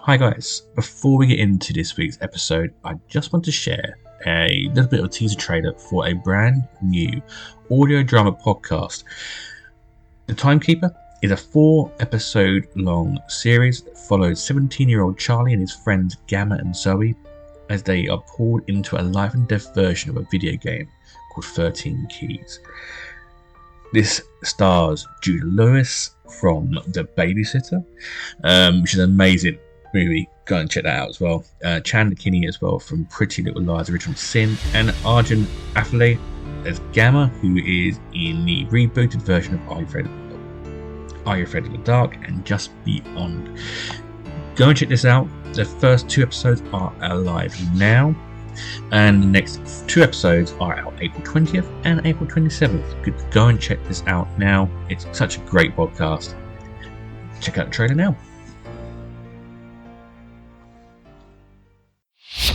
Hi guys, before we get into this week's episode, I just want to share a little bit of a teaser trailer for a brand new audio drama podcast. The Timekeeper is a 4-episode long series that follows 17-year-old Charlie and his friends Gamma and Zoe as they are pulled into a life and death version of a video game called 13 Keys. This stars Jude Lewis from The Babysitter, which is an amazing movie. Go and check that out as well. Chandler Kinney as well from Pretty Little Lies: Original Sin, and Arjun Affley as Gamma, who is in the rebooted version of Are You Afraid of the Dark and Just Beyond. Go and check this out. The first 2 episodes are live now, and the next 2 episodes are out April 20th and April 27th. Go and check this out now. It's such a great podcast. Check out the trailer now.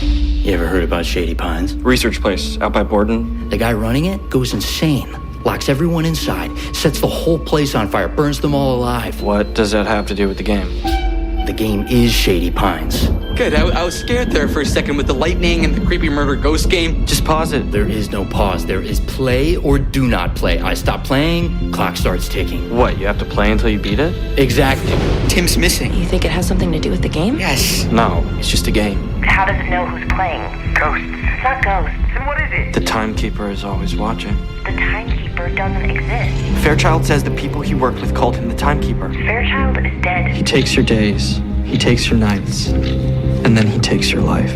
You ever heard about Shady Pines? Research place out by Borden. The guy running it goes insane. Locks everyone inside, sets the whole place on fire, burns them all alive. What does that have to do with the game? The game is Shady Pines. Good, I was scared there for a second with the lightning and the creepy murder ghost game. Just pause it. There is no pause. There is play or do not play. I stop playing, clock starts ticking. What, you have to play until you beat it? Exactly. Tim's missing. You think it has something to do with the game? Yes. No, it's just a game. How does it know who's playing? Ghosts. It's not ghosts. Then what is it? The Timekeeper is always watching. The Timekeeper doesn't exist. Fairchild says the people he worked with called him the Timekeeper. Fairchild is dead. He takes your days, he takes your nights, and then he takes your life.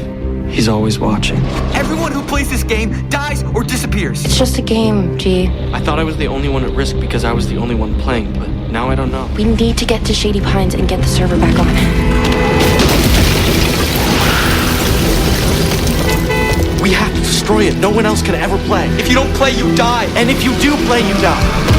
He's always watching. Everyone who plays this game dies or disappears. It's just a game, G. I thought I was the only one at risk because I was the only one playing, but now I don't know. We need to get to Shady Pines and get the server back on. We have to destroy it. No one else can ever play. If you don't play, you die. And if you do play, you die.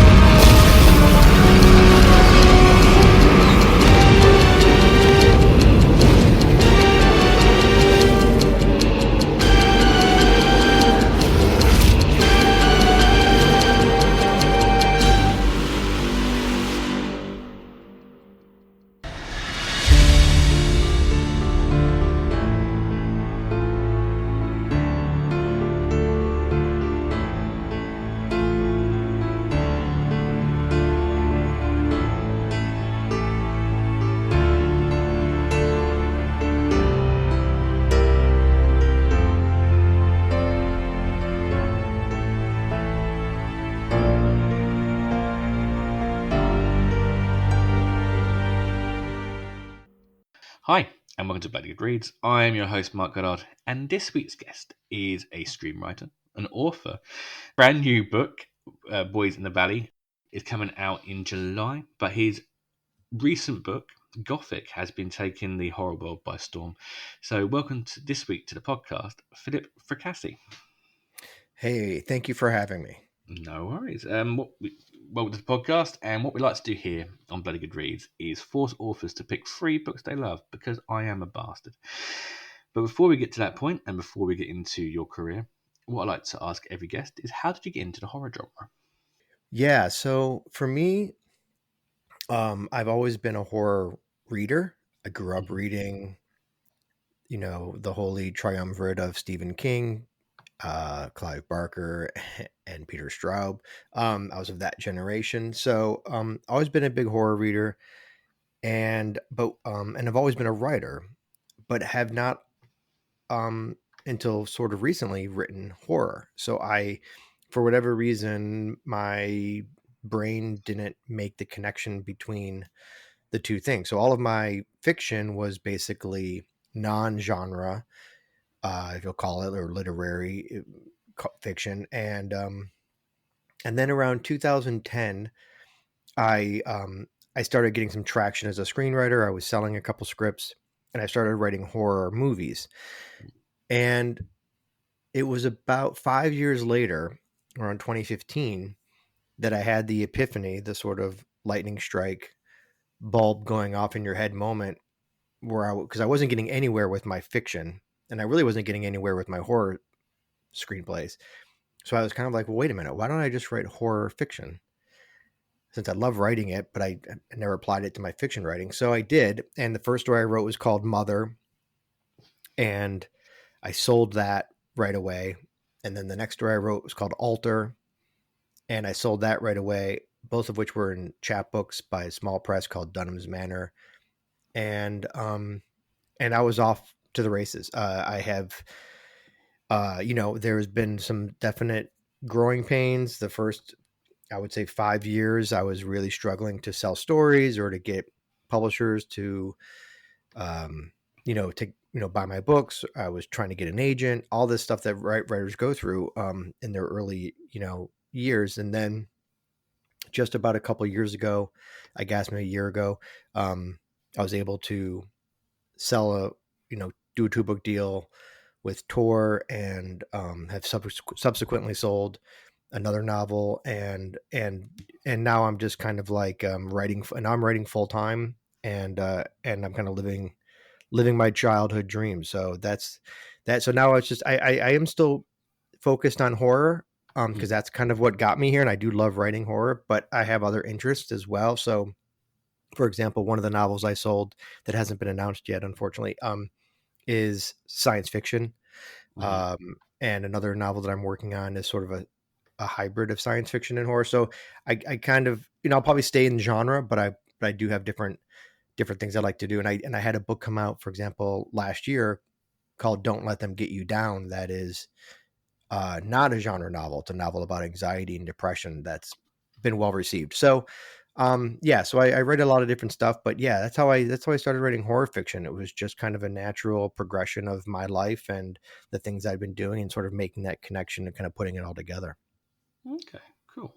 Hi, and welcome to Bloody Good Reads. I am your host, Mark Goddard, and this week's guest is a screenwriter, an author. Brand new book, Boys in the Valley, is coming out in July, but his recent book, Gothic, has been taking the horror world by storm. So welcome to this week to the podcast, Philip Fracassi. Hey, thank you for having me. No worries. Welcome to the podcast, and what we like to do here on Bloody Good Reads is force authors to pick 3 books they love, because I am a bastard. But before we get to that point, and before we get into your career, what I like to ask every guest is, how did you get into the horror genre? Yeah, so for me, I've always been a horror reader. I grew up reading, the holy triumvirate of Stephen King, Clive Barker, and Peter Straub. I was of that generation, so always been a big horror reader, and I've always been a writer, but have not until sort of recently written horror. So for whatever reason, my brain didn't make the connection between the two things. So all of my fiction was basically non-genre, if you'll call it, or literary fiction. And then around 2010, I started getting some traction as a screenwriter. I was selling a couple scripts, and I started writing horror movies. And it was about 5 years later, around 2015, that I had the epiphany, the sort of lightning strike, bulb going off in your head moment, because I wasn't getting anywhere with my fiction, and I really wasn't getting anywhere with my horror screenplays. So I was kind of like, well, wait a minute, why don't I just write horror fiction? since I love writing it, but I never applied it to my fiction writing. So I did. And the first story I wrote was called Mother. And I sold that right away. And then the next story I wrote was called Altar. And I sold that right away, both of which were in chapbooks by a small press called Dunham's Manor. And I was off to the races. I have, there's been some definite growing pains. The first, I would say 5 years, I was really struggling to sell stories or to get publishers to, buy my books. I was trying to get an agent, all this stuff that writers go through in their early, years. And then just about a couple of years ago, I guess maybe a year ago, I was able to sell do a 2-book deal with Tor, and have subsequently sold another novel, and now I'm just kind of like writing, and I'm writing full time, and I'm kind of living my childhood dream. So that's that. So now it's just I am still focused on horror because that's kind of what got me here, and I do love writing horror, but I have other interests as well. So, for example, one of the novels I sold that hasn't been announced yet, unfortunately, is science fiction. And another novel that I'm working on is sort of a hybrid of science fiction and horror. So I kind of, I'll probably stay in genre, but I do have different things I like to do. And I had a book come out, for example, last year called Don't Let Them Get You Down. That is not a genre novel. It's a novel about anxiety and depression that's been well received. So so I read a lot of different stuff, but yeah, that's how I started writing horror fiction. It was just kind of a natural progression of my life and the things I've been doing, and sort of making that connection and kind of putting it all together. Okay, cool.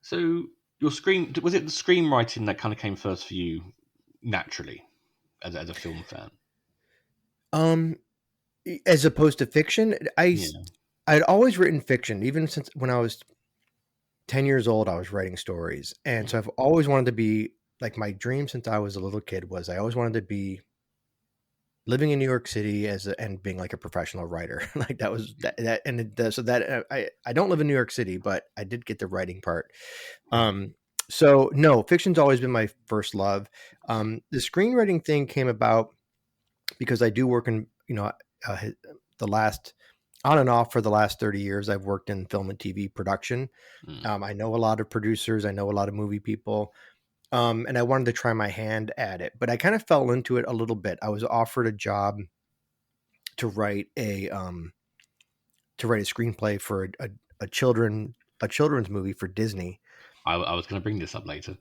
So was it the screenwriting that kind of came first for you naturally as a film fan? As opposed to fiction, I'd always written fiction, even since when I was 10 years old. I was writing stories. And so I've always wanted to be, like, my dream since I was a little kid was I always wanted to be living in New York City and being like a professional writer. Like that was that. So that I don't live in New York City, but I did get the writing part. So no, fiction's always been my first love. The screenwriting thing came about because I do work in, the last on and off for the last 30 years, I've worked in film and TV production. I know a lot of producers. I know a lot of movie people. And I wanted to try my hand at it, but I kind of fell into it a little bit. I was offered a job to write a screenplay for a children's movie for Disney. I was going to bring this up later.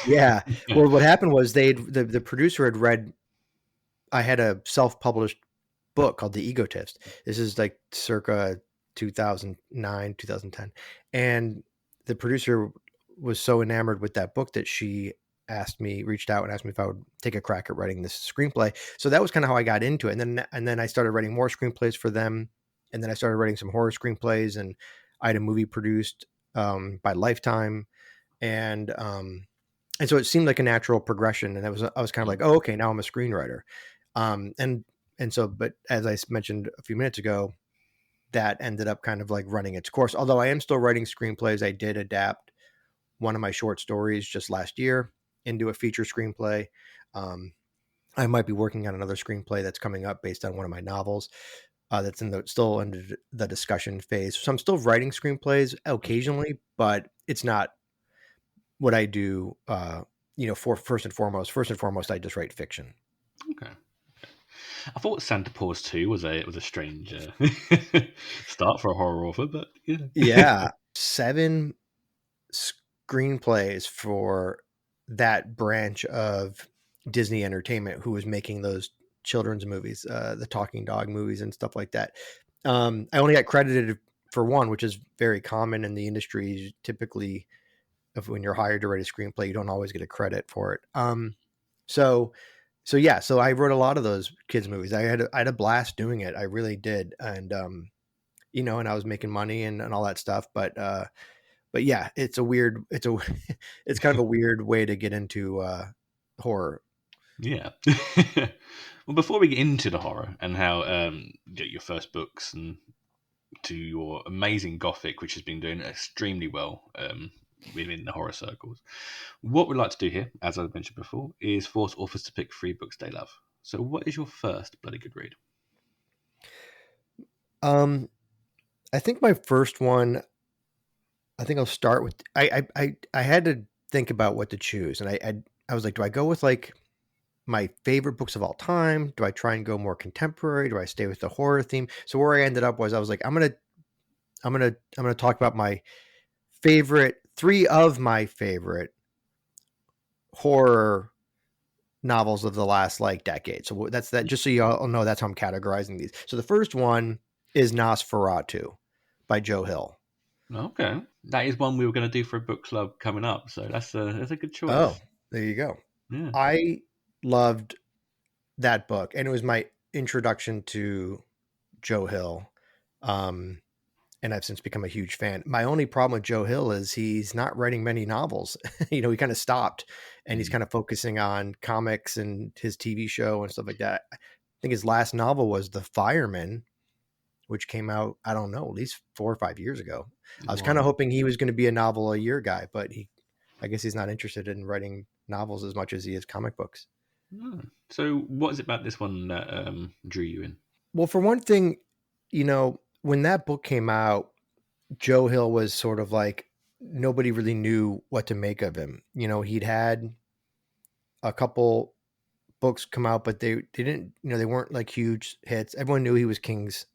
Yeah. Well, what happened was the producer had read, I had a self-published book called The Egotist. This is like circa 2009, 2010. And the producer was so enamored with that book that she reached out and asked me if I would take a crack at writing this screenplay. So that was kind of how I got into it. And then I started writing more screenplays for them. And then I started writing some horror screenplays, and I had a movie produced by Lifetime. And so it seemed like a natural progression. And I was kind of like, oh, okay, now I'm a screenwriter. But as I mentioned a few minutes ago, that ended up kind of like running its course. Although I am still writing screenplays, I did adapt one of my short stories just last year into a feature screenplay. I might be working on another screenplay that's coming up based on one of my novels that's still in the discussion phase. So I'm still writing screenplays occasionally, but it's not what I do, for first and foremost. First and foremost, I just write fiction. Okay. I thought Santa Paws 2 was a strange start for a horror author, but yeah. Yeah. 7 screenplays for that branch of Disney Entertainment, who was making those children's movies, the Talking Dog movies and stuff like that. I only got credited for one, which is very common in the industry. Typically, when you're hired to write a screenplay, you don't always get a credit for it. So I wrote a lot of those kids movies. I had a blast doing it. I really did. And, and I was making money and all that stuff. But yeah, it's it's kind of a weird way to get into horror. Yeah. Well, before we get into the horror and how your first books and to your amazing Gothic, which has been doing extremely well within the horror circles. What we'd like to do here, as I mentioned before, is force authors to pick 3 books they love. So what is your first bloody good read? I think my first one, I think I'll start with, I had to think about what to choose. And I was like, do I go with like my favorite books of all time? Do I try and go more contemporary? Do I stay with the horror theme? So where I ended up was, I was like, I'm going to talk about my favorite, 3 of my favorite horror novels of the last like decade. So that's that, just so you all know, that's how I'm categorizing these. So the first one is Nosferatu by Joe Hill. Okay, that is one we were going to do for a book club coming up. So that's a good choice. Oh, there you go. Yeah. I loved that book, and it was my introduction to Joe Hill. And I've since become a huge fan. My only problem with Joe Hill is he's not writing many novels. He kind of stopped, and he's kind of focusing on comics and his TV show and stuff like that. I think his last novel was The Fireman, which came out, I don't know, at least 4 or 5 years ago. I was kind of hoping he was going to be a novel a year guy, but I guess he's not interested in writing novels as much as he is comic books. Oh. So what is it about this one that drew you in? Well, for one thing, when that book came out, Joe Hill was sort of like, nobody really knew what to make of him. He'd had a couple books come out, but they didn't, they weren't like huge hits. Everyone knew he was King's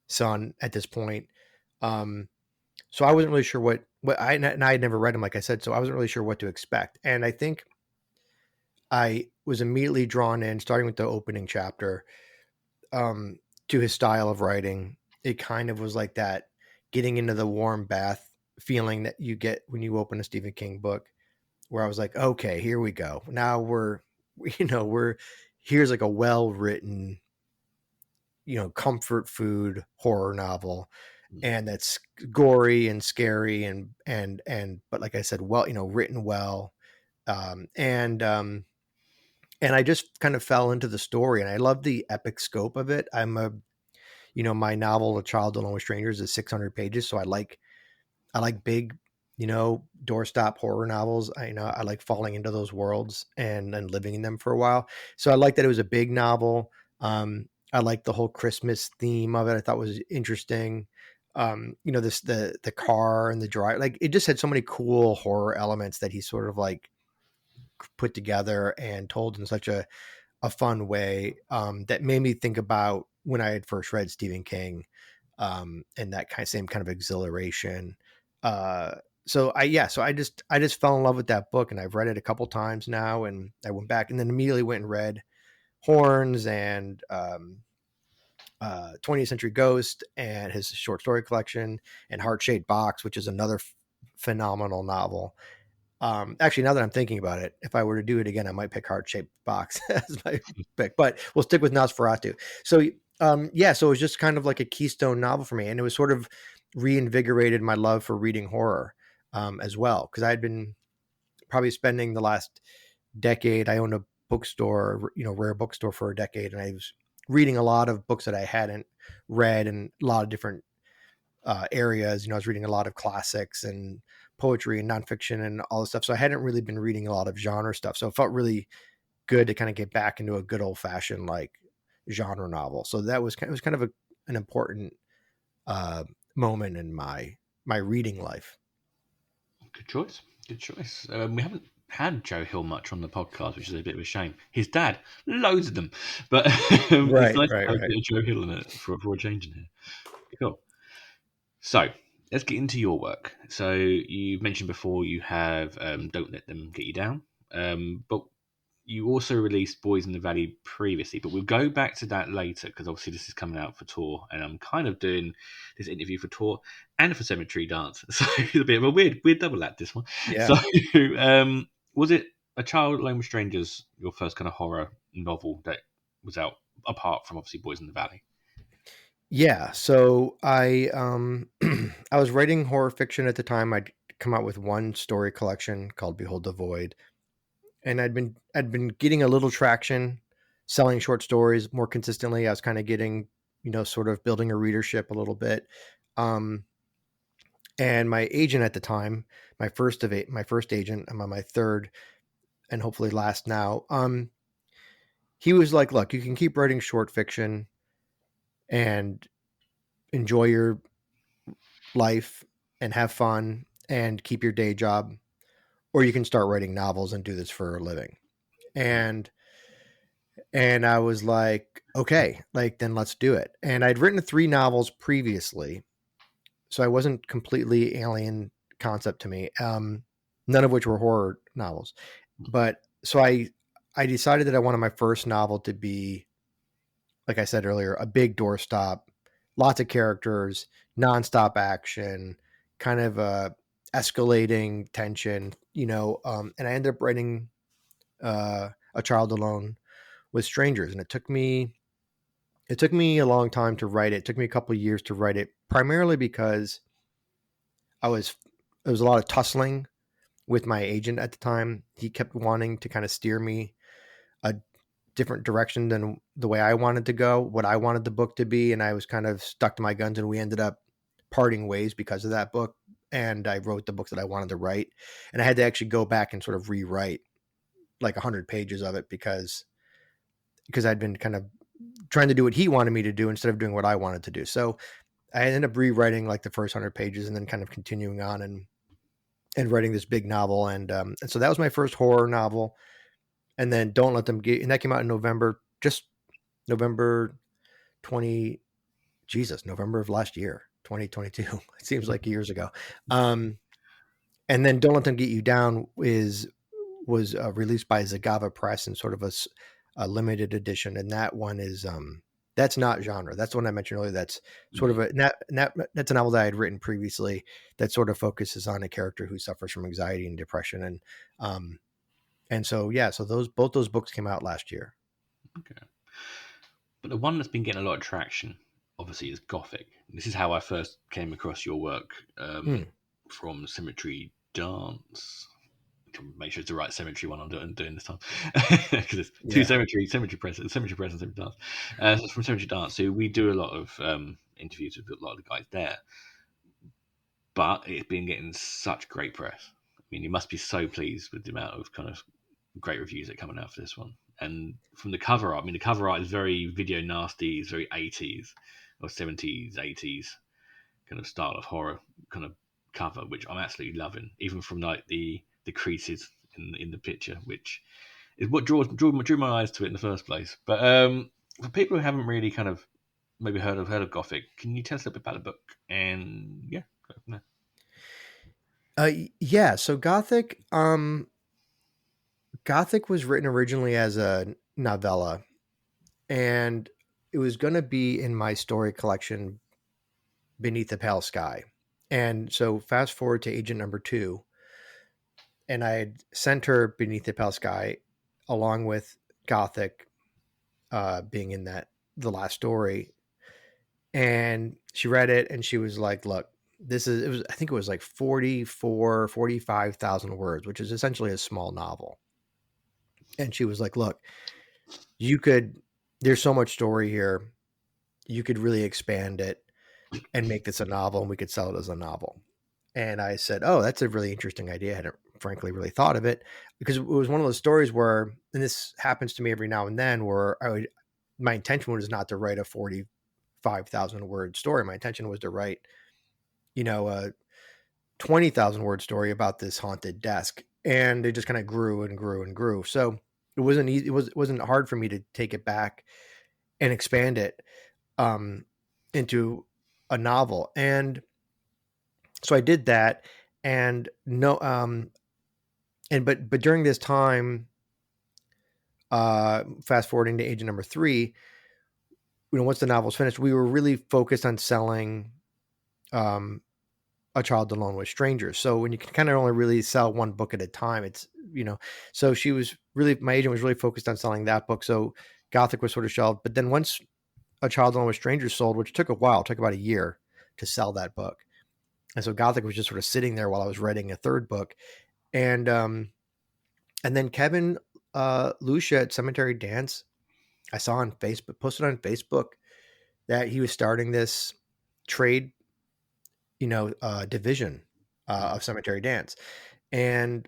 son at this point. So I wasn't really sure what I had never read him, like I said, so I wasn't really sure what to expect. And I think I was immediately drawn in, starting with the opening chapter, to his style of writing. It kind of was like that getting into the warm bath feeling that you get when you open a Stephen King book, where I was like, okay, here we go. Now here's like a well-written, comfort food horror novel. And that's gory and scary and but like I said, well, written well. And I just kind of fell into the story, and I love the epic scope of it. My novel, A Child Don't Know with Strangers, is 600 pages. So I like big, doorstop horror novels. I like falling into those worlds and living in them for a while. So I like that it was a big novel. I like the whole Christmas theme of it. I thought was interesting. The car and the drive, like it just had so many cool horror elements that he sort of like put together and told in such a fun way, that made me think about when I had first read Stephen King, and that same kind of exhilaration. So I just fell in love with that book, and I've read it a couple times now, and I went back and then immediately went and read Horns and 20th Century Ghost and his short story collection, and Heart-Shaped Box, which is another phenomenal novel. Actually, now that I'm thinking about it, if I were to do it again, I might pick Heart-Shaped Box as my pick, but we'll stick with Nosferatu. So, so it was just kind of like a keystone novel for me, and it was sort of reinvigorated my love for reading horror, as well. Cause I had been probably spending the last decade, I owned a bookstore, rare bookstore for a decade. And I was reading a lot of books that I hadn't read in a lot of different areas. I was reading a lot of classics and poetry and nonfiction and all this stuff. So I hadn't really been reading a lot of genre stuff. So it felt really good to kind of get back into a good old fashioned like genre novel. So that was kind of an important moment in my reading life. Good choice. We haven't had Joe Hill much on the podcast, which is a bit of a shame. His dad, loads of them, but it's nice to have a bit of Joe Hill in it for a change in here. Cool. So let's get into your work. So you mentioned before you have Don't Let Them Get You Down, but you also released Boys in the Valley previously, but we'll go back to that later because obviously this is coming out for Tor, and I'm kind of doing this interview for Tor and for Cemetery Dance, so it's a bit of a weird double act, this one. Yeah. So was it A Child Alone with Strangers, your first kind of horror novel that was out, apart from obviously Boys in the Valley? Yeah. So I I was writing horror fiction at the time. I'd come out with one story collection called Behold the Void. And I'd been getting a little traction selling short stories more consistently. I was kind of getting, sort of building a readership a little bit. And my agent at the time, my first agent, I'm on my third and hopefully last now. He was like, look, you can keep writing short fiction and enjoy your life and have fun and keep your day job, or you can start writing novels and do this for a living. And I was like, okay, like then let's do it. And I'd written 3 novels previously, so I wasn't completely alien concept to me. None of which were horror novels. But so I decided that I wanted my first novel to be, like I said earlier, a big doorstop, lots of characters, nonstop action, kind of escalating tension, and I ended up writing A Child Alone with Strangers, and it took me a long time to write it. It took me a couple of years to write it, primarily because there was a lot of tussling with my agent at the time. He kept wanting to kind of steer me a different direction than the way I wanted to go, what I wanted the book to be, and I was kind of stuck to my guns, and we ended up parting ways because of that book. And I wrote the book that I wanted to write, and I had to actually go back and sort of rewrite like 100 pages of it because I'd been kind of trying to do what he wanted me to do instead of doing what I wanted to do. So I ended up rewriting like the first 100 pages and then kind of continuing on and writing this big novel. And so that was my first horror novel. And then Don't Let Them Get, and that came out in November of last year, 2022. It seems like years ago. And then Don't Let Them Get You Down was released by Zagava Press in sort of a limited edition. And that one is, that's not genre. That's the one I mentioned earlier. That's sort of that's a novel that I had written previously that sort of focuses on a character who suffers from anxiety and depression. And so, yeah, so both those books came out last year. Okay. But the one that's been getting a lot of traction, obviously, is Gothic. This is how I first came across your work from Cemetery Dance. Make sure it's the right Cemetery one I'm doing this time, because it's two Cemetery Press and Cemetery Dance. It's from Cemetery Dance, so we do a lot of interviews with a lot of the guys there. But it's been getting such great press. I mean, you must be so pleased with the amount of kind of great reviews that are coming out for this one. And from the cover art, I mean, the cover art is very video nasty, it's very 80s or 70s, 80s kind of style of horror kind of cover, which I'm absolutely loving, even from like the creases in the picture, which is what drew my eyes to it in the first place. But for people who haven't really kind of maybe heard of Gothic, can you tell us a little bit about the book? And yeah, go from there. Yeah. So Gothic was written originally as a novella, and it was going to be in my story collection, Beneath the Pale Sky. And so fast forward to agent number 2, and I had sent her Beneath the Pale Sky along with Gothic being in the last story. And she read it and she was like, look, I think it was like 45,000 words, which is essentially a small novel. And she was like, look, there's so much story here. You could really expand it and make this a novel, and we could sell it as a novel. And I said, oh, that's a really interesting idea. I hadn't frankly really thought of it, because it was one of those stories where, and this happens to me every now and then, where my intention was not to write a 45,000 word story. My intention was to write, a 20,000 word story about this haunted desk. And it just kind of grew and grew and grew. So it wasn't easy. It wasn't hard for me to take it back and expand it into a novel. And so I did that. And but during this time, fast forwarding to agent number 3, once the novel's finished, we were really focused on selling A Child Alone with Strangers. So when you can kind of only really sell one book at a time, it's, so my agent was really focused on selling that book. So Gothic was sort of shelved. But then once A Child Alone with Strangers sold, which took a while, it took about a year to sell that book. And so Gothic was just sort of sitting there while I was writing a third book. And then Kevin Lucia at Cemetery Dance, I saw on Facebook, posted on Facebook that he was starting this trade division of Cemetery Dance. And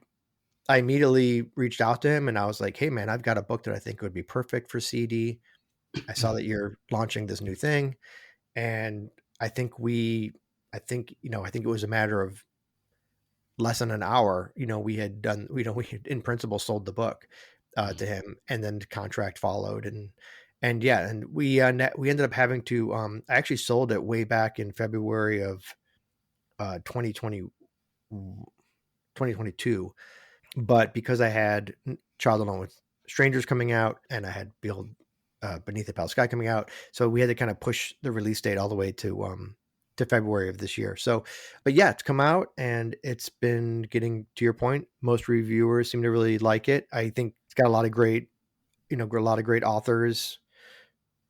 I immediately reached out to him and I was like, hey man, I've got a book that I think would be perfect for CD. I saw that you're launching this new thing. And I think I think it was a matter of less than an hour. We had done, we had in principle sold the book to him, and then the contract followed. And yeah, and we ended up having to, I actually sold it way back in February of 2020, 2022. But because I had Child Alone with Strangers coming out and I had Behold Beneath the Pale Sky coming out, so we had to kind of push the release date all the way to February of this year. So, but yeah, it's come out and it's been getting, to your point, most reviewers seem to really like it. I think it's got a lot of great, a lot of great authors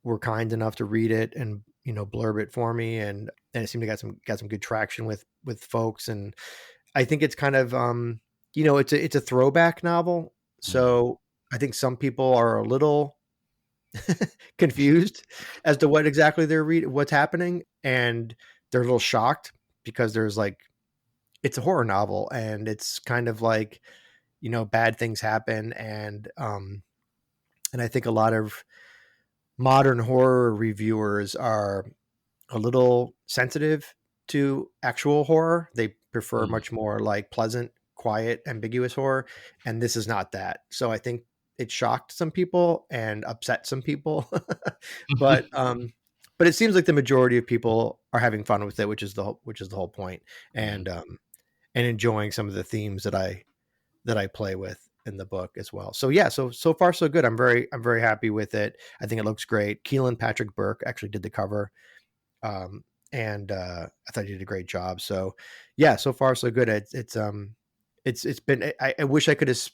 were kind enough to read it and blurb it for me, and it seemed to got some good traction with folks. And I think it's kind of it's a throwback novel, so I think some people are a little confused as to what exactly they're reading, what's happening, and they're a little shocked because there's like, it's a horror novel and it's kind of like, bad things happen. And I think a lot of modern horror reviewers are a little sensitive to actual horror. They prefer much more like pleasant, quiet, ambiguous horror. And this is not that. So I think it shocked some people and upset some people, but it seems like the majority of people are having fun with it, which is the whole point, and enjoying some of the themes that I play with in the book as well. So yeah, so far so good. I'm very happy with it. I think it looks great. Keelan Patrick Burke actually did the cover, and I thought he did a great job. So yeah, so far so good. It's been. I wish I could have.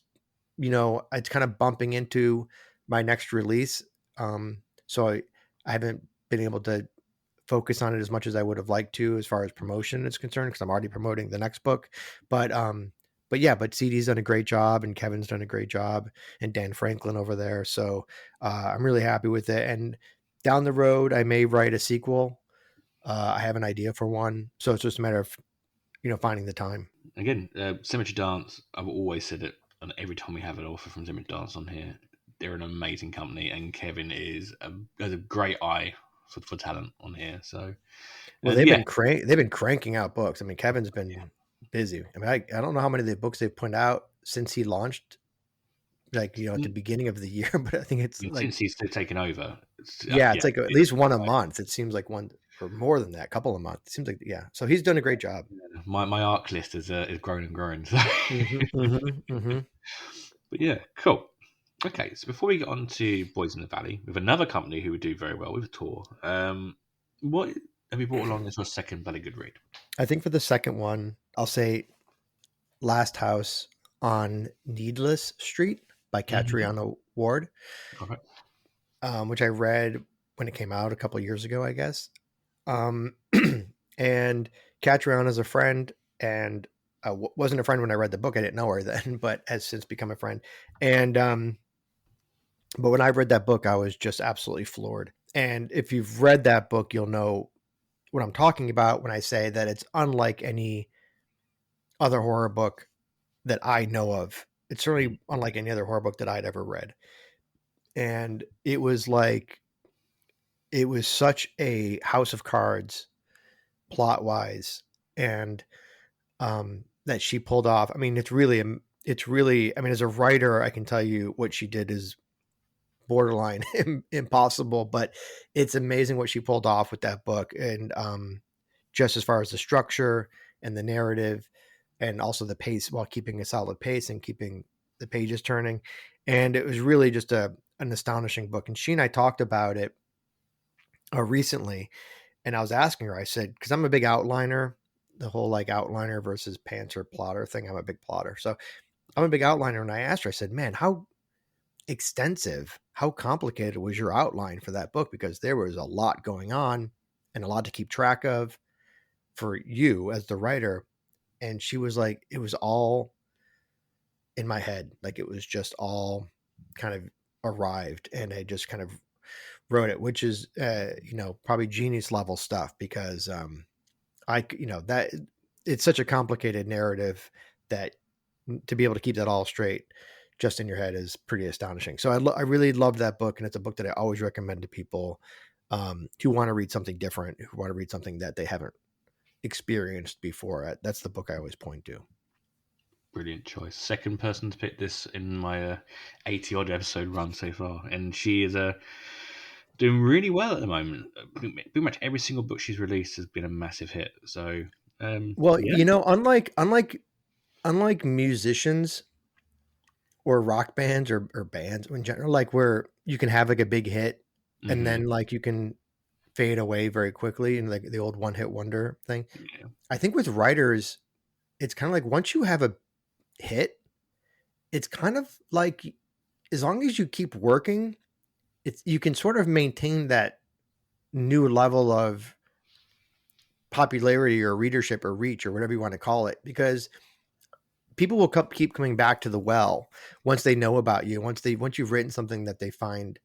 It's kind of bumping into my next release. So I haven't been able to focus on it as much as I would have liked to, as far as promotion is concerned, because I'm already promoting the next book. But CD's done a great job, and Kevin's done a great job, and Dan Franklin over there. So I'm really happy with it. And down the road, I may write a sequel. I have an idea for one. So it's just a matter of, finding the time. Again, Cemetery Dance, I've always said it, and every time we have an author from Cemetery Dance on here, they're an amazing company, and Kevin has a great eye for talent on here. So, well, they've been cranking out books. I mean, Kevin's been busy. I mean, I don't know how many of the books they've put out since he launched, like at the beginning of the year, but I think it's like since he's taken over. It's like at least one a month. It seems like one or more than that, a couple a month. It seems like So he's done a great job. My arc list is grown and grown. So. But yeah, cool. Okay, so before we get on to Boys in the Valley, with another company who would do very well with Tor, what have you brought along as your second very good read? I think for the second one, I'll say Last House on Needless Street by Catriona Ward, which I read when it came out a couple of years ago, I guess. And Catriona is a friend, and wasn't a friend when I read the book. I didn't know her then, but has since become a friend. And but when I read that book, I was just absolutely floored. And if you've read that book, you'll know what I'm talking about when I say that it's unlike any other horror book that I know of. It's certainly unlike any other horror book that I'd ever read. And it was such a house of cards plot wise, and that she pulled off. I mean, it's really, I mean, as a writer, I can tell you what she did is borderline impossible, but it's amazing what she pulled off with that book. And just as far as the structure and the narrative, and also the pace, while keeping a solid pace and keeping the pages turning. And it was really just an astonishing book. And she and I talked about it recently, and I was asking her, I said, because I'm a big outliner, the whole like outliner versus pantser plotter thing. I'm a big plotter. So I'm a big outliner. And I asked her, I said, man, how extensive, how complicated was your outline for that book? Because there was a lot going on and a lot to keep track of for you as the writer. And she was like, it was all in my head. Like it was just all kind of arrived, and I just kind of wrote it, which is, probably genius level stuff, because that it's such a complicated narrative that to be able to keep that all straight just in your head is pretty astonishing. So I really loved that book, and it's a book that I always recommend to people who want to read something different, who want to read something that they haven't experienced before. That's the book I always point to. Brilliant choice. Second person to pick this in my 80 odd episode run so far, and she is doing really well at the moment. Pretty much every single book she's released has been a massive hit. So, well, yeah. Unlike musicians or rock bands or bands in general, like where you can have like a big hit and then like you can fade away very quickly, and like the old one-hit wonder thing. Yeah. I think with writers, it's kind of like once you have a hit, it's kind of like as long as you keep working, you can sort of maintain that new level of popularity or readership or reach or whatever you want to call it, because people will keep coming back to the well once they know about you. Once you've written something that they find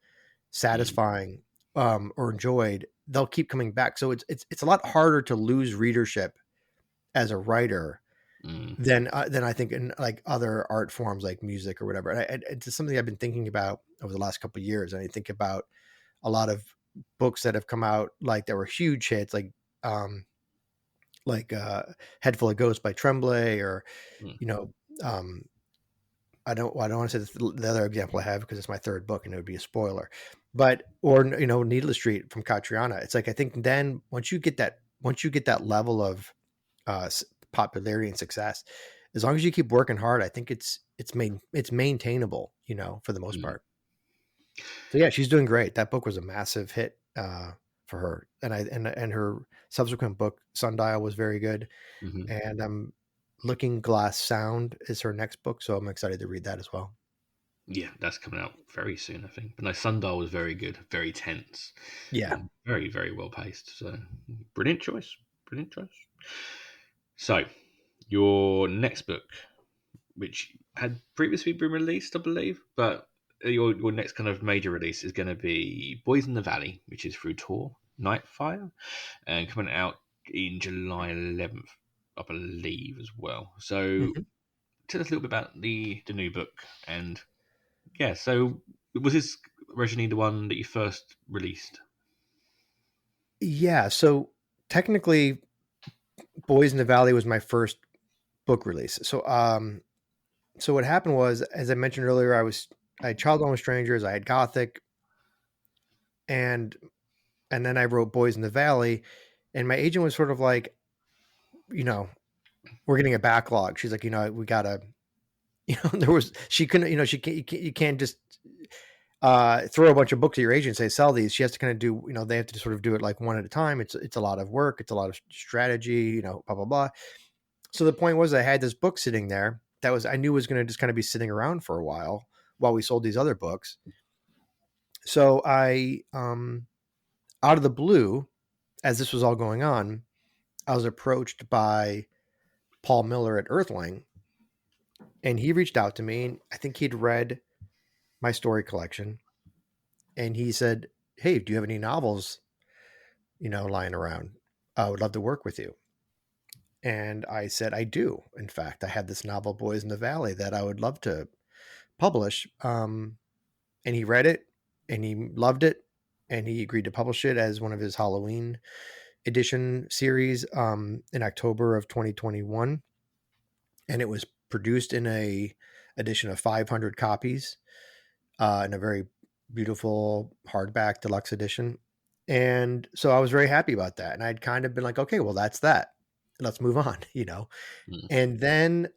satisfying or enjoyed, they'll keep coming back. So it's a lot harder to lose readership as a writer than I think in like other art forms like music or whatever. And it's something I've been thinking about over the last couple of years. And I think about a lot of books that have come out like that were huge hits, like Head Full of Ghosts by Tremblay, or I don't want to say the other example I have because it's my third book and it would be a spoiler, or Needless Street from Catriona. It's like, I think then once you get that level of popularity and success, as long as you keep working hard, I think it's maintainable, for the most part. So yeah, she's doing great. That book was a massive hit for her, and her subsequent book Sundial was very good. And Looking Glass Sound is her next book, so I'm excited to read that as well. Yeah, that's coming out very soon, I think. But no, Sundial was very good, very tense. Yeah. Very, very well paced. So brilliant choice. So your next book, which had previously been released, I believe, but your next kind of major release is going to be Boys in the Valley, which is through Tor Nightfire, and coming out in July 11th, I believe, as well. So tell us a little bit about the new book. And yeah, so was this originally the one that you first released? Yeah, so technically Boys in the Valley was my first book release. So so what happened was, as I mentioned earlier, I had Child Alone with Strangers, I had Gothic, and then I wrote Boys in the Valley, and my agent was sort of like, we're getting a backlog. She's like, we gotta, she couldn't, you can't just throw a bunch of books at your agent and say, sell these. She has to kind of do, they have to sort of do it like one at a time. It's a lot of work. It's a lot of strategy, blah, blah, blah. So the point was I had this book sitting there that I knew was going to just kind of be sitting around for a while we sold these other books. So I, out of the blue, as this was all going on, I was approached by Paul Miller at Earthling, and he reached out to me, and I think he'd read my story collection, and he said, "Hey, do you have any novels, lying around? I would love to work with you." And I said, "I do. In fact, I had this novel, Boys in the Valley, that I would love to publish." And he read it, and he loved it, and he agreed to publish it as one of his Halloween edition series in October of 2021. And it was produced in a edition of 500 copies in a very beautiful hardback deluxe edition. And so I was very happy about that. And I'd kind of been like, okay, well, that's that. Let's move on, And then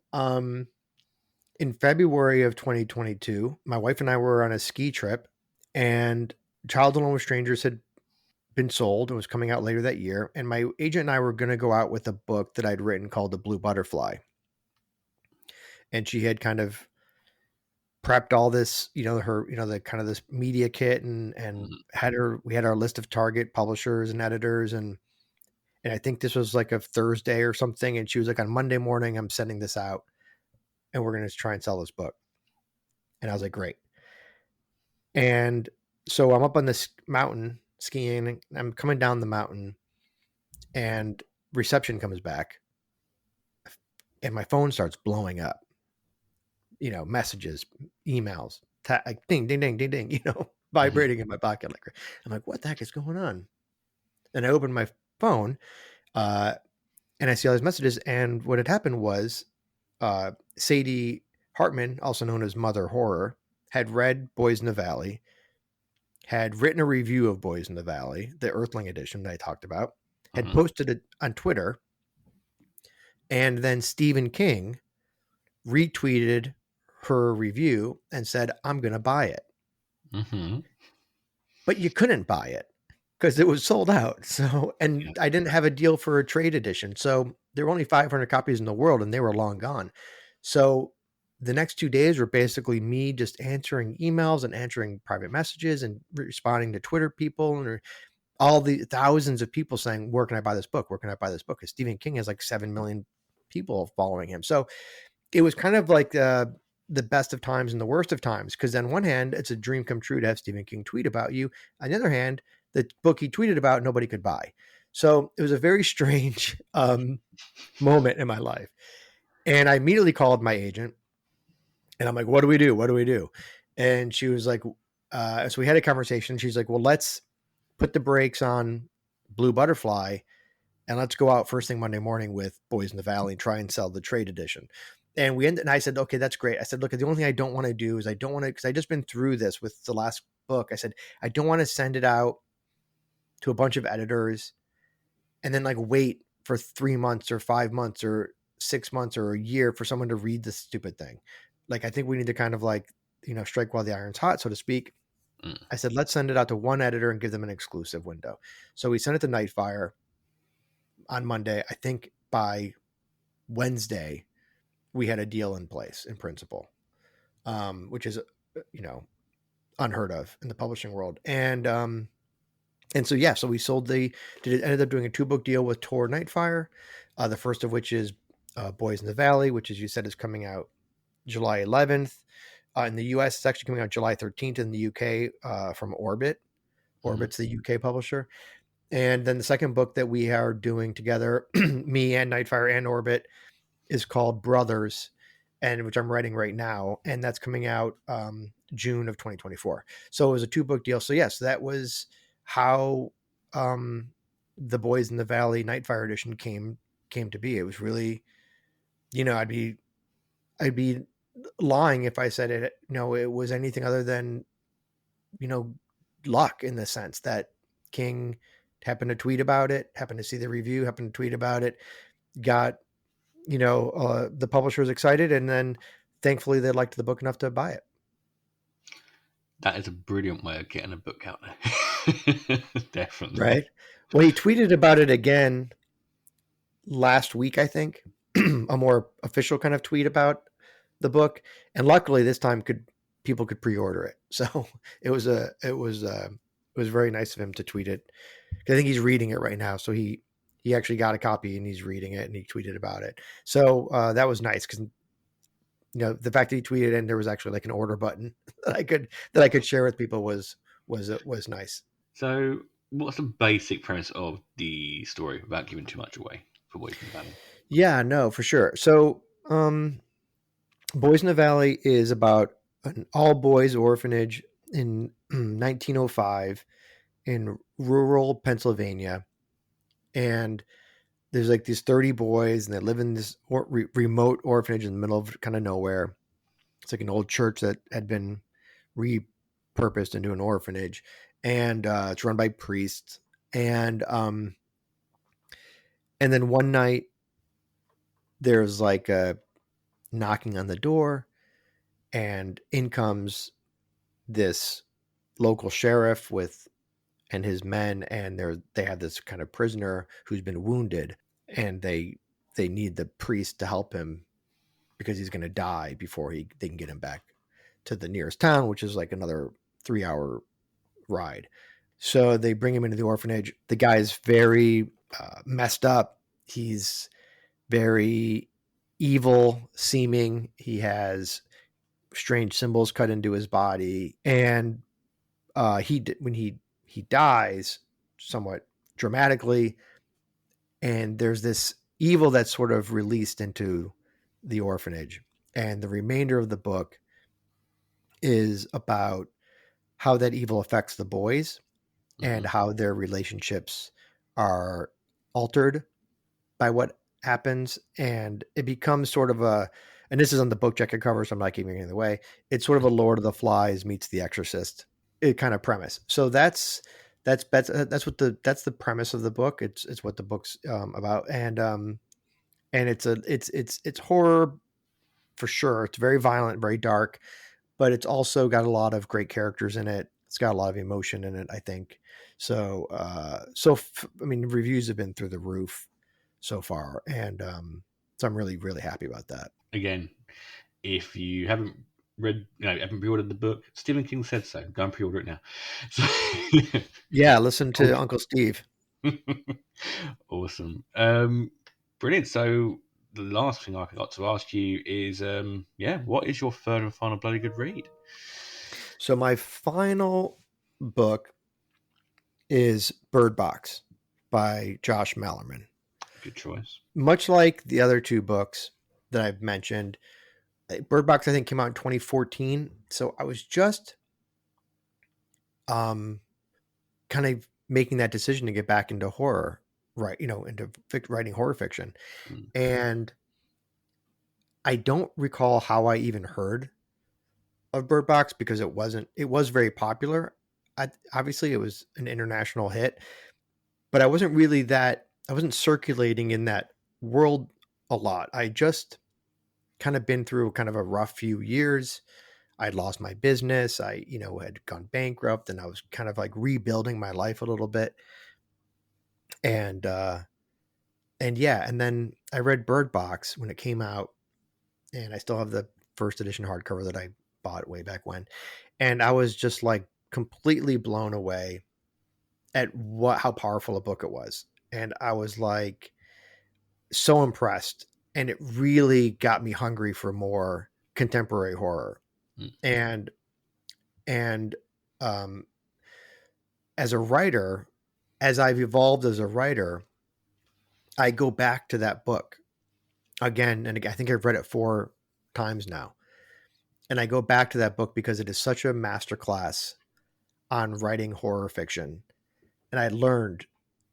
in February of 2022, my wife and I were on a ski trip, and Child Alone with Strangers had been sold and was coming out later that year. And my agent and I were going to go out with a book that I'd written called The Blue Butterfly. And she had kind of prepped all this, the kind of this media kit, and we had our list of target publishers and editors. And I think this was like a Thursday or something. And she was like, on Monday morning, I'm sending this out, and we're going to try and sell this book. And I was like, great. And so I'm up on this mountain skiing, and I'm coming down the mountain, and reception comes back, and my phone starts blowing up. Messages, emails, like ding, ding, ding, ding, ding, vibrating in my pocket. I'm like, what the heck is going on? And I opened my phone, and I see all these messages. And what had happened was, Sadie Hartman, also known as Mother Horror, had read Boys in the Valley, had written a review of Boys in the Valley, the Earthling edition that I talked about, had posted it on Twitter, and then Stephen King retweeted her review and said, I'm going to buy it. But you couldn't buy it because it was sold out. So, and I didn't have a deal for a trade edition. So there were only 500 copies in the world and they were long gone. So the next 2 days were basically me just answering emails and answering private messages and responding to Twitter people and all the thousands of people saying, where can I buy this book? Where can I buy this book? Because Stephen King has like 7 million people following him. So it was kind of like the best of times and the worst of times. Because on one hand, it's a dream come true to have Stephen King tweet about you. On the other hand, the book he tweeted about, nobody could buy. So it was a very strange moment in my life. And I immediately called my agent and I'm like, what do we do? What do we do? And she was like, so we had a conversation. She's like, well, let's put the brakes on Blue Butterfly and let's go out first thing Monday morning with Boys in the Valley and try and sell the trade edition. And and I said, okay, that's great. I said, look, the only thing I don't want to do is because I just been through this with the last book. I said, I don't want to send it out to a bunch of editors and then like wait for 3 months or 5 months or 6 months or a year for someone to read this stupid thing. Like, I think we need to kind of like, strike while the iron's hot, so to speak. I said, let's send it out to one editor and give them an exclusive window. So we sent it to Nightfire on Monday. I think by Wednesday, we had a deal in place in principle, which is, unheard of in the publishing world. And so, yeah, so we ended up doing a 2-book deal with Tor Nightfire. The first of which is Boys in the Valley, which, as you said, is coming out July 11th. In the US, it's actually coming out July 13th in the UK from Orbit. Orbit's the UK publisher. And then the second book that we are doing together, me and Nightfire and Orbit, is called Brothers, and which I'm writing right now. And that's coming out June of 2024. So it was a 2-book deal. So yes, that was how the Boys in the Valley Nightfire edition came to be. It was really, I'd be lying if I said it was anything other than luck, in the sense that King happened to tweet about it, happened to see the review, happened to tweet about it, got the publisher was excited, and then thankfully they liked the book enough to buy it. That is a brilliant way of getting a book out there. Definitely. Right. Well, he tweeted about it again last week, I think, a more official kind of tweet about the book. And luckily this time people could pre-order it. So it was very nice of him to tweet it. I think he's reading it right now. So he actually got a copy and he's reading it and he tweeted about it. So that was nice because the fact that he tweeted and there was actually like an order button that I could share with people was nice. So what's the basic premise of the story without giving too much away for Boys in the Valley? Yeah, no, for sure. So Boys in the Valley is about an all boys orphanage in 1905 in rural Pennsylvania. And there's like these 30 boys and they live in this remote orphanage in the middle of kind of nowhere. It's like an old church that had been repurposed into an orphanage, and it's run by priests. And then one night there's like a knocking on the door, and in comes this local sheriff and his men, and they have this kind of prisoner who's been wounded, and they need the priest to help him because he's going to die before they can get him back to the nearest town, which is like another 3-hour ride. So they bring him into the orphanage. The guy's very messed up. He's very evil seeming. He has strange symbols cut into his body, and when he dies somewhat dramatically, and there's this evil that's sort of released into the orphanage, and the remainder of the book is about how that evil affects the boys and how their relationships are altered by what happens. And it becomes sort of and this is on the book jacket cover, so I'm not giving it away. It's sort of a Lord of the Flies meets The Exorcist kind of premise. So that's the premise of the book. It's what the book's about. And it's horror for sure. It's very violent, very dark, but it's also got a lot of great characters in it. It's got a lot of emotion in it, I think. So, I mean, reviews have been through the roof so far, and so I'm really, really happy about that. Again, if you haven't haven't pre-ordered the book, Stephen King said so. Go and pre-order it now. So, yeah, listen to Uncle Steve. Awesome, brilliant. So the last thing I got to ask you is, what is your third and final bloody good read? So my final book is Bird Box by Josh Malerman. Good choice. Much like the other two books that I've mentioned, Bird Box I think came out in 2014. So I was just kind of making that decision to get back into horror, right? Into writing horror fiction. And I don't recall how I even heard of Bird Box, because it was very popular. Obviously it was an international hit, but I wasn't circulating in that world a lot. I just kind of been through kind of a rough few years. I'd lost my business. I, had gone bankrupt, and I was kind of like rebuilding my life a little bit. And then I read Bird Box when it came out, and I still have the first edition hardcover that I bought way back when. And I was just like completely blown away at how powerful a book it was. And I was like so impressed, and it really got me hungry for more contemporary horror. And as a writer, as I've evolved as a writer, I go back to that book again and again. I think I've read it 4 times now. And I go back to that book because it is such a masterclass on writing horror fiction. And I learned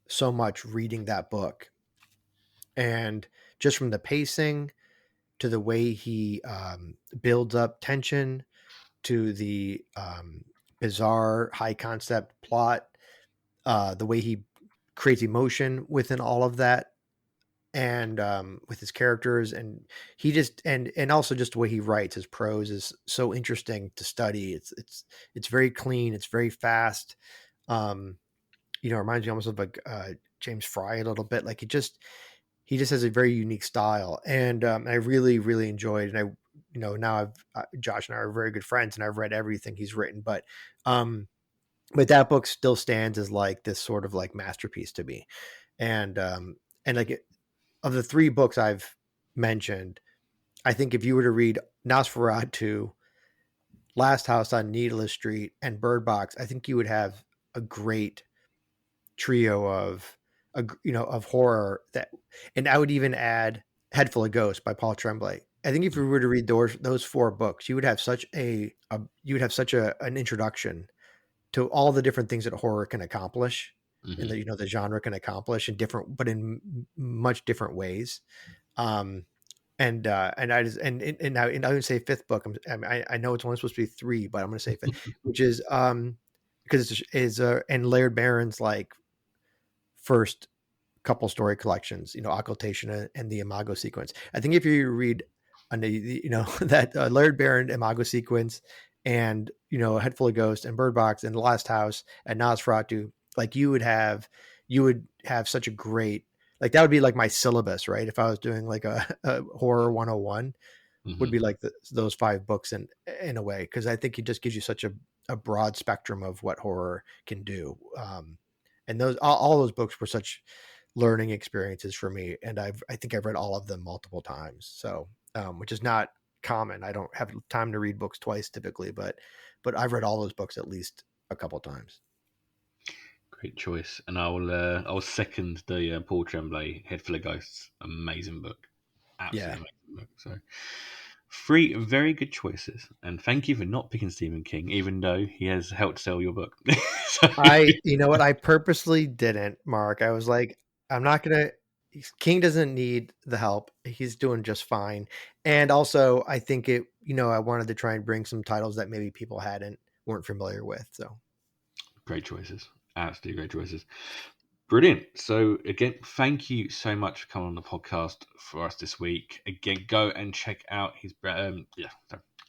so much reading that book. And just from the pacing to the way he builds up tension to the bizarre high concept plot, the way he creates emotion within all of that, and with his characters, and he just and also just the way he writes. His prose is so interesting to study. It's very clean. It's very fast. It reminds me almost of like James Fry a little bit. Like he just has a very unique style, and I really, really enjoyed. And I, now Josh and I are very good friends, and I've read everything he's written, but that book still stands as like this sort of like masterpiece to me. And like of the 3 books I've mentioned, I think if you were to read Nosferatu, Last House on Needless Street, and Bird Box, I think you would have a great trio of horror. And I would even add Head Full of Ghosts by Paul Tremblay. I think if you were to read those 4 books, you would have such an introduction to all the different things that horror can accomplish, and the genre can accomplish in much different ways. And I would say 5th book. I know it's only supposed to be 3, but I'm going to say 5th, which is because and Laird Barron's like first couple story collections, Occultation and the Imago sequence. I think if you read that Laird Barron Imago sequence, and Head Full of Ghosts and Bird Box and The Last House and Nosferatu, like you would have such a great, like that would be like my syllabus, right? If I was doing like a horror 101, would be like those 5 books in a way, because I think it just gives you such a broad spectrum of what horror can do. And those all those books were such learning experiences for me, and I think I've read all of them multiple times. So which is not common. I don't have time to read books twice typically, but I've read all those books at least a couple times. Great choice, and I'll second the Paul Tremblay Head Full of Ghosts. Amazing book, Yeah. absolutely amazing book. So, three very good choices, and thank you for not picking Stephen King, even though he has helped sell your book. So, You know what? I purposely didn't, Mark. I was like, I'm not gonna. King doesn't need the help. He's doing just fine. And also, I think I wanted to try and bring some titles that maybe people weren't familiar with. So great choices, absolutely great choices. Brilliant. So again, thank you so much for coming on the podcast for us this week. Again, go and check out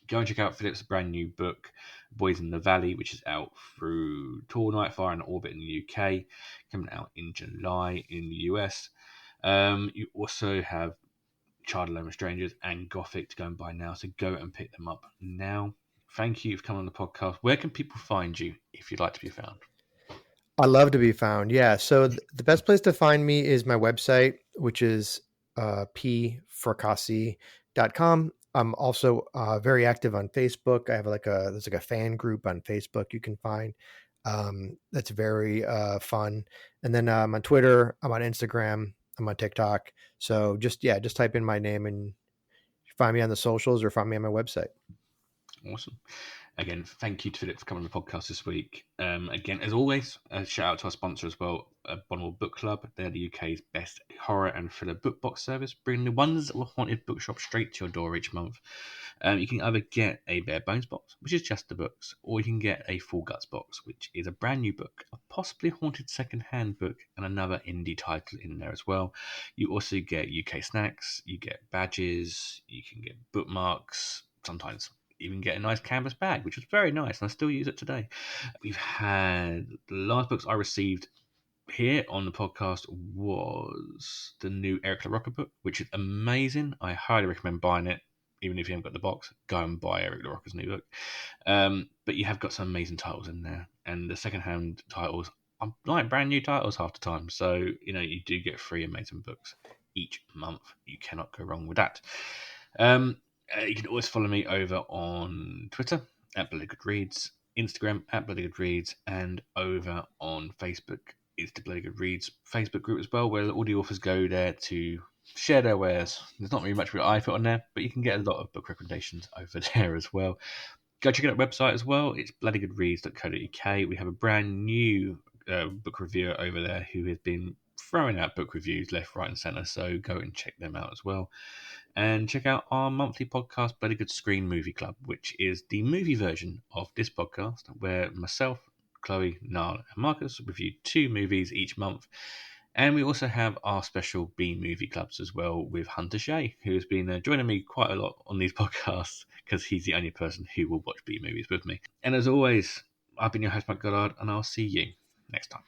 go and check out Philip's brand new book, Boys in the Valley, which is out through Tor Nightfire and Orbit in the UK, coming out in July in the US. You also have Child Alone with Strangers and Gothic to go and buy now, so go and pick them up now. Thank you for coming on the podcast. Where can people find you if you'd like to be found? I love to be found. Yeah. So the best place to find me is my website, which is pfracassi.com. I'm also very active on Facebook. I have there's a fan group on Facebook you can find. That's very fun. And then I'm on Twitter, I'm on Instagram, I'm on TikTok. So just type in my name and find me on the socials or find me on my website. Awesome. Again, thank you to Philip for coming on the podcast this week. Again, as always, a shout out to our sponsor as well, Bonwell Book Club. They're the UK's best horror and thriller book box service, bringing the ones of a haunted bookshop straight to your door each month. You can either get a bare bones box, which is just the books, or you can get a full guts box, which is a brand new book, a possibly haunted second-hand book, and another indie title in there as well. You also get UK snacks, you get badges, you can get bookmarks, sometimes even get a nice canvas bag, which was very nice, and I still use it today. We've had the last books I received here on the podcast was the new Eric LaRocca book, which is amazing. I highly recommend buying it. Even if you haven't got the box, go and buy Eric LaRocca's new book. But you have got some amazing titles in there, and the second-hand titles are like brand new titles half the time. So you do get 3 amazing books each month. You cannot go wrong with that. You can always follow me over on Twitter at Bloody Good Reads, Instagram at Bloody Good Reads, and over on Facebook. It's the Bloody Good Reads Facebook group as well, where all the authors go there to share their wares. There's not really much I put on there, but you can get a lot of book recommendations over there as well. Go check out our website as well. It's bloodygoodreads.co.uk. We have a brand new book reviewer over there who has been throwing out book reviews left, right, and centre. So go and check them out as well. And check out our monthly podcast, Bloody Good Screen Movie Club, which is the movie version of this podcast, where myself, Chloe, Niall, and Marcus review 2 movies each month. And we also have our special B movie clubs as well with Hunter Shea, who has been joining me quite a lot on these podcasts because he's the only person who will watch B movies with me. And as always, I've been your host, Mike Goddard, and I'll see you next time.